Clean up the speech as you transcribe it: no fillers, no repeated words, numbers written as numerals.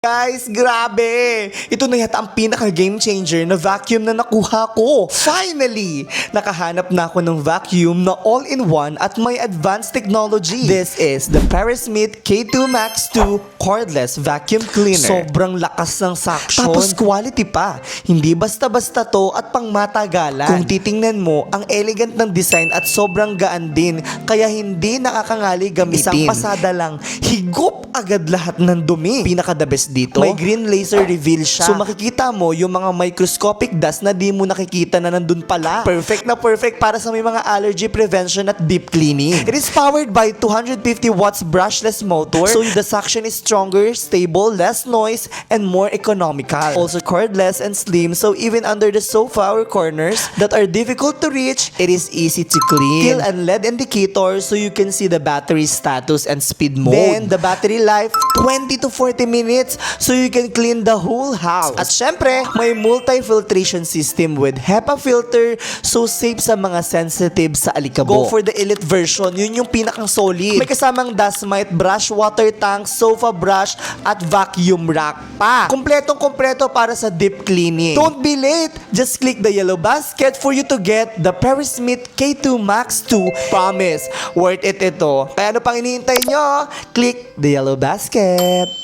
Guys, grabe! Ito na yata ang pinaka-game changer na vacuum na nakuha ko. Finally! Nakahanap na ako ng vacuum na all-in-one at may advanced technology. This is the Perismith K2 Max 2 cordless vacuum cleaner. Sobrang lakas ng suction. Tapos quality pa. Hindi basta-basta to at pangmatagalan. Kung titingnan mo, ang elegant ng design at sobrang gaan din, kaya hindi nakakangali gamitin. Isang pasada lang, higop agad lahat ng dumi. Pinaka-the best dito, may green laser reveal siya. So makikita mo yung mga microscopic dust na di mo nakikita na nandun pala. Perfect na perfect para sa may mga allergy prevention at deep cleaning. It is powered by 250 watts brushless motor. So the suction is stronger, stable, less noise, and more economical. Also cordless and slim, so even under the sofa or corners that are difficult to reach, it is easy to clean. Still and LED indicator so you can see the battery status and speed mode. Then the battery life, 20 to 40 minutes so you can clean the whole house. At syempre, may multi-filtration system with HEPA filter so safe sa mga sensitive sa alikabok. Go for the elite version, yun yung pinakang solid. May kasamang dust mite, brush, water tank, sofa brush, at vacuum rack pa. Kompletong-kompleto para sa deep cleaning. Don't be late! Just click the yellow basket for you to get the Perismith K2 Max 2. Promise, worth it ito. Kaya ano pang hinihintay nyo? Click the yellow basket.